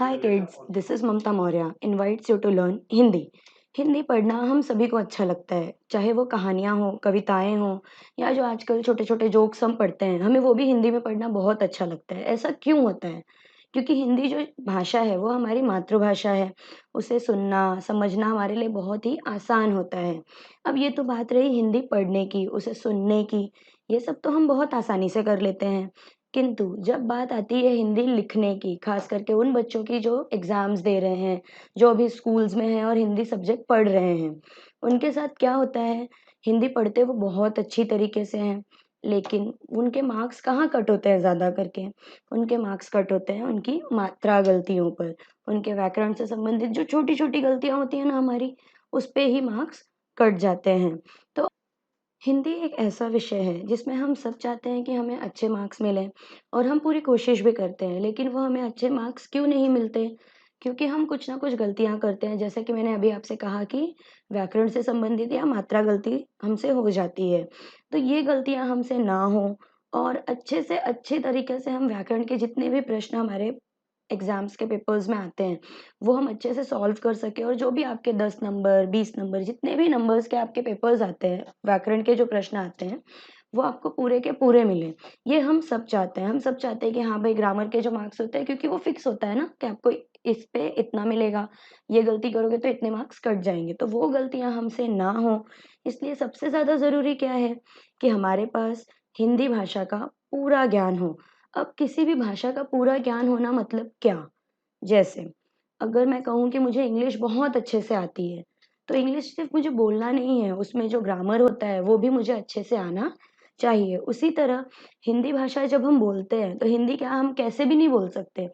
Hi kids, this is Mamta Maurya invites you to learn Hindi. Hindi पढ़ना हम सभी को अच्छा लगता है, चाहे वो कहानियाँ हो, कविताएं हो या जो आजकल छोटे छोटे जोक्स हम पढ़ते हैं, हमें वो भी हिंदी में पढ़ना बहुत अच्छा लगता है। ऐसा क्यों होता है? क्योंकि हिंदी जो भाषा है वो हमारी मातृभाषा है। उसे सुनना समझना हमारे लिए बहुत ही आसान होता है। अब ये तो बात रही हिंदी पढ़ने की, उसे सुनने की। ये सब तो हम बहुत आसानी से कर लेते हैं। किंतु जब बात आती है हिंदी लिखने की, खास करके उन बच्चों की जो एग्ज़ाम्स दे रहे हैं, जो अभी स्कूल्स में हैं और हिंदी सब्जेक्ट पढ़ रहे हैं, उनके साथ क्या होता है, हिंदी पढ़ते वो बहुत अच्छी तरीके से हैं, लेकिन उनके मार्क्स कहाँ कट होते हैं ज़्यादा करके? उनके मार्क्स कट होते हैं उनकी मात्रा गलतियों पर, उनके व्याकरण से संबंधित जो छोटी-छोटी गलतियाँ होती हैं ना हमारी, उस पे ही मार्क्स कट जाते हैं। तो हिंदी एक ऐसा विषय है जिसमें हम सब चाहते हैं कि हमें अच्छे मार्क्स मिलें और हम पूरी कोशिश भी करते हैं, लेकिन वो हमें अच्छे मार्क्स क्यों नहीं मिलते? क्योंकि हम कुछ ना कुछ गलतियाँ करते हैं, जैसे कि मैंने अभी आपसे कहा कि व्याकरण से संबंधित या मात्रा गलती हमसे हो जाती है। तो ये गलतियाँ हमसे ना हो और अच्छे से अच्छे तरीके से हम व्याकरण के जितने भी प्रश्न हमारे एग्ज़ाम्स के पेपर्स में आते हैं, वो हम अच्छे से सॉल्व कर सकें और जो भी आपके 10 नंबर, 20 नंबर जितने भी नंबर्स के आपके पेपर्स आते हैं, व्याकरण के जो प्रश्न आते हैं, वो आपको पूरे के पूरे मिलें। ये हम सब चाहते हैं। हम सब चाहते हैं कि हाँ भाई ग्रामर के जो मार्क्स होते हैं, क्योंकि वो फिक्स होता है ना कि आपको इस पे इतना मिलेगा, ये गलती करोगे तो इतने मार्क्स कट जाएँगे। तो वो गलतियाँ हमसे ना हों, इसलिए सबसे ज़्यादा ज़रूरी क्या है कि हमारे पास हिंदी भाषा का पूरा ज्ञान हो। अब किसी भी भाषा का पूरा ज्ञान होना मतलब क्या? जैसे अगर मैं कहूँ कि मुझे इंग्लिश बहुत अच्छे से आती है, तो इंग्लिश सिर्फ़ मुझे बोलना नहीं है, उसमें जो ग्रामर होता है, वो भी मुझे अच्छे से आना चाहिए। उसी तरह हिंदी भाषा जब हम बोलते हैं, तो हिंदी क्या हम कैसे भी नहीं बोल सकते।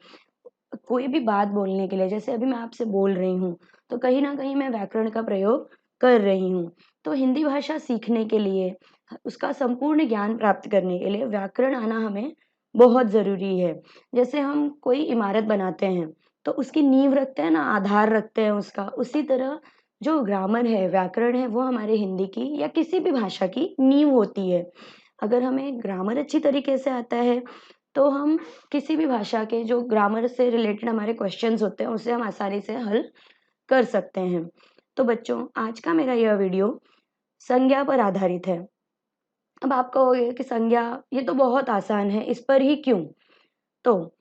कोई भी बात बोलने के लिए, जैसे अभी मैं आपसे बोल रही हूँ, तो कहीं न कहीं मैं व्याकरण का प्रयोग कर रही हूँ। तो हिंदी भाषा सीखने के लिए, उसका संपूर्ण ज्ञान प्राप्त करने के लिए व्याकरण आना हमें बहुत ज़रूरी है। जैसे हम कोई इमारत बनाते हैं, तो उसकी नींव रखते हैं ना, आधार रखते हैं उसका, उसी तरह जो ग्रामर है, व्याकरण है, वो हमारे हिंदी की या किसी भी भाषा की नींव होती है। अगर हमें ग्रामर अच्छी तरीके से आता है, तो हम किसी भी भाषा के जो ग्रामर से रिलेटेड हमारे क्वेश्चंस होते हैं, उसे हम आसानी से हल कर सकते हैं। तो बच्चों, आज का मेरा यह वीडियो संज्ञा पर आधारित है। अब आप कहोगे कि संज्ञा ये तो बहुत आसान है, इस पर ही क्यों? तो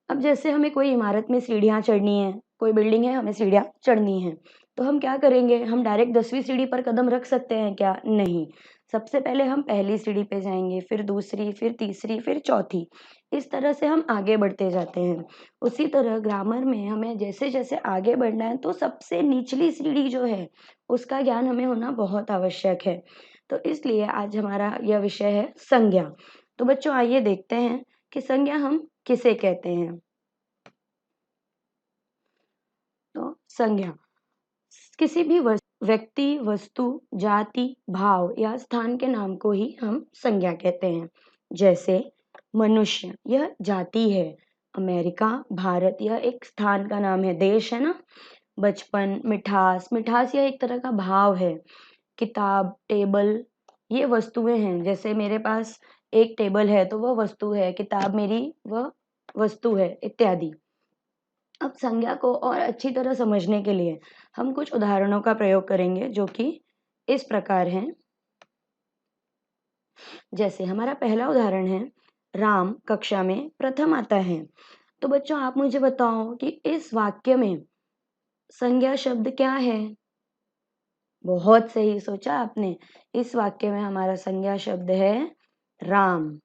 अब जैसे हमें कोई इमारत में सीढ़ियाँ चढ़नी है, कोई बिल्डिंग है, हमें सीढ़ियाँ चढ़नी हैं, तो हम क्या करेंगे? हम डायरेक्ट 10वीं सीढ़ी पर कदम रख सकते हैं क्या? नहीं। सबसे पहले हम पहली सीढ़ी पे जाएँगे, फिर दूसरी, फिर तीसरी, फिर चौथी। इस तरह से हम आगे बढ़ते जाते हैं। उसी तरह ग्रामर में हमें जैसे-जैसे आगे बढ़ना है, तो सबसे निचली सीढ़ी जो है, उसका ज्ञान हमें होना बहुत आवश्यक है। तो इसलिए आज हमारा यह विषय है संज्ञा। तो बच्चों आइए देखते हैं कि संज्ञा हम किसे कहते हैं? तो संज्ञा किसी भी व्यक्ति, वस्तु, जाति, भाव या स्थान के नाम को ही हम संज्ञा कहते हैं। जैसे मनुष्य, यह जाति है। अमेरिका, भारत, यह एक स्थान का नाम है, देश है ना। बचपन, मिठास, मिठास यह एक तरह का भाव है। किताब, टेबल, ये वस्तुएं हैं। जैसे मेरे पास एक टेबल है तो वह वस्तु है, किताब मेरी वह वस्तु है, इत्यादि। अब संज्ञा को और अच्छी तरह समझने के लिए हम कुछ उदाहरणों का प्रयोग करेंगे, जो कि इस प्रकार हैं। जैसे हमारा पहला उदाहरण है, राम कक्षा में प्रथम आता है। तो बच्चों आप मुझे बताओ कि इस वाक्य में संज्ञा शब्द क्या है? बहुत सही सोचा आपने। इस वाक्य में हमारा संज्ञा शब्द है राम।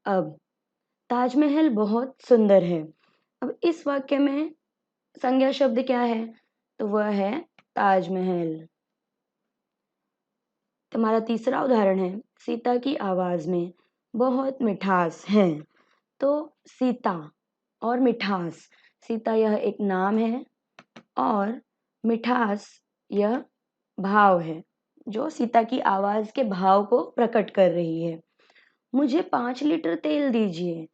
अब ताजमहल बहुत सुंदर है। अब इस वाक्य में संज्ञा शब्द क्या है? तो वह है ताजमहल। हमारा तीसरा उदाहरण है, सीता की आवाज में बहुत मिठास है। तो सीता और मिठास, सीता यह एक नाम है और मिठास यह भाव है, जो सीता की आवाज के भाव को प्रकट कर रही है। मुझे 5 लीटर तेल दीजिए।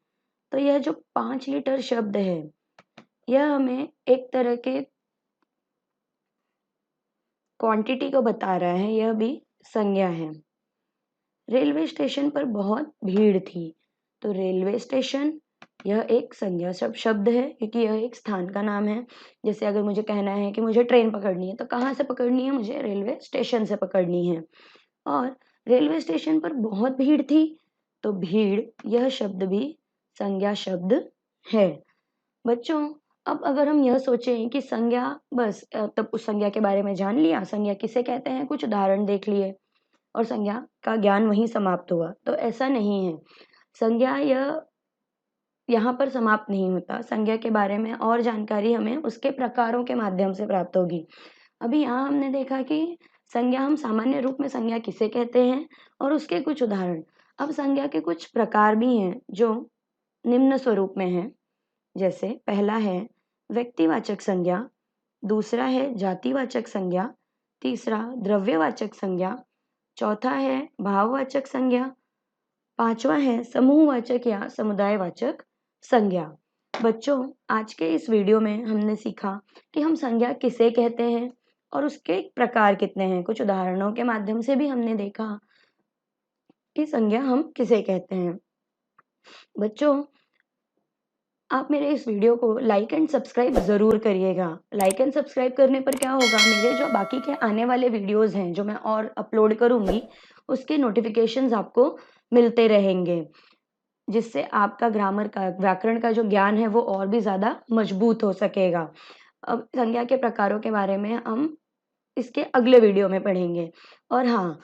तो यह जो 5 लीटर शब्द है, यह हमें एक तरह के क्वांटिटी को बता रहा है, यह भी संज्ञा है। रेलवे स्टेशन पर बहुत भीड़ थी। तो रेलवे स्टेशन यह एक संज्ञा शब्द है, क्योंकि यह एक स्थान का नाम है। जैसे अगर मुझे कहना है कि मुझे ट्रेन पकड़नी है, तो कहाँ से पकड़नी है? मुझे रेलवे स्टेशन से पकड़नी है। और रेलवे स्टेशन पर बहुत भीड़ थी, तो भीड़ यह शब्द भी संज्ञा शब्द है। बच्चों, अब अगर हम यह सोचें कि संज्ञा बस तब उस संज्ञा के बारे में जान लिया, संज्ञा किसे कहते हैं कुछ उदाहरण देख लिए और संज्ञा का ज्ञान वहीं समाप्त हुआ, तो ऐसा नहीं है। संज्ञा यह यहाँ पर समाप्त नहीं होता। संज्ञा के बारे में और जानकारी हमें उसके प्रकारों के माध्यम से प्राप्त होगी। अभी यहाँ हमने देखा कि संज्ञा हम सामान्य रूप में संज्ञा किसे कहते हैं और उसके कुछ उदाहरण। अब संज्ञा के कुछ प्रकार भी हैं जो निम्न स्वरूप में हैं। जैसे पहला है व्यक्तिवाचक संज्ञा, दूसरा है जातिवाचक संज्ञा, तीसरा द्रव्यवाचक संज्ञा, चौथा है भाववाचक संज्ञा, पांचवा है समूहवाचक या समुदायवाचक संज्ञा। बच्चों, आज के इस वीडियो में हमने सीखा कि हम संज्ञा किसे कहते हैं और उसके प्रकार कितने हैं। कुछ उदाहरणों के माध्यम से भी हमने देखा कि संज्ञा हम किसे कहते हैं। बच्चों, आप मेरे इस वीडियो को लाइक एंड सब्सक्राइब ज़रूर करिएगा। लाइक एंड सब्सक्राइब करने पर क्या होगा, मेरे जो बाकी के आने वाले वीडियोस हैं जो मैं और अपलोड करूँगी, उसके नोटिफिकेशंस आपको मिलते रहेंगे, जिससे आपका ग्रामर का, व्याकरण का जो ज्ञान है वो और भी ज़्यादा मजबूत हो सकेगा। अब संज्ञा के प्रकारों के बारे में हम इसके अगले वीडियो में पढ़ेंगे। और हाँ,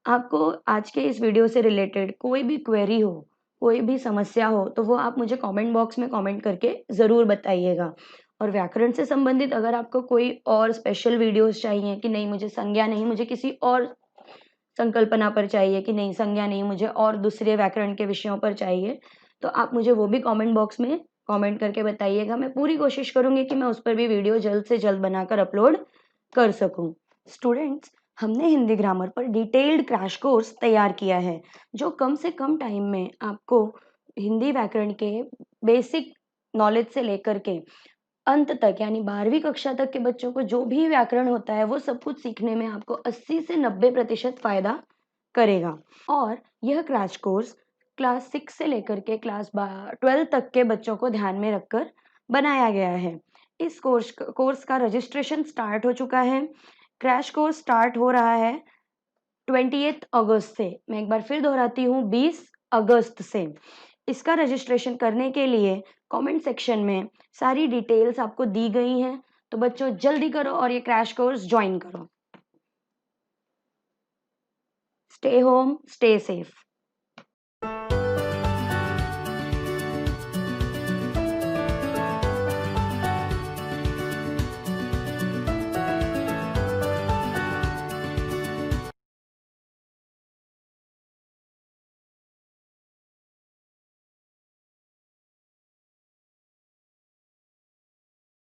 आपको आज के इस वीडियो से रिलेटेड कोई भी क्वेरी हो, कोई भी समस्या हो, तो वो आप मुझे कमेंट बॉक्स में कमेंट करके ज़रूर बताइएगा। और व्याकरण से संबंधित अगर आपको कोई और स्पेशल वीडियोस चाहिए कि नहीं मुझे संज्ञा नहीं, मुझे किसी और संकल्पना पर चाहिए, कि नहीं संज्ञा नहीं, मुझे और दूसरे व्याकरण के विषयों पर चाहिए, तो आप मुझे वो भी कमेंट बॉक्स में कमेंट करके बताइएगा। मैं पूरी कोशिश करूँगी कि मैं उस पर भी वीडियो जल्द से जल्द बनाकर अपलोड कर सकूँ। स्टूडेंट्स, हमने हिंदी ग्रामर पर डिटेल्ड क्रैश कोर्स तैयार किया है, जो कम से कम टाइम में आपको हिंदी व्याकरण के बेसिक नॉलेज से लेकर के अंत तक, यानी 12वीं कक्षा तक के बच्चों को जो भी व्याकरण होता है वो सब कुछ सीखने में आपको 80 से 90% फायदा करेगा। और यह क्रैश कोर्स क्लास 6 से लेकर के क्लास 12 तक के बच्चों को ध्यान में रखकर बनाया गया है। इस कोर्स का रजिस्ट्रेशन स्टार्ट हो चुका है। क्रैश कोर्स स्टार्ट हो रहा है 20 अगस्त से। मैं एक बार फिर दोहराती हूँ, 20 अगस्त से। इसका रजिस्ट्रेशन करने के लिए कमेंट सेक्शन में सारी डिटेल्स आपको दी गई हैं, तो बच्चों जल्दी करो और ये क्रैश कोर्स ज्वाइन करो। Stay home, stay safe.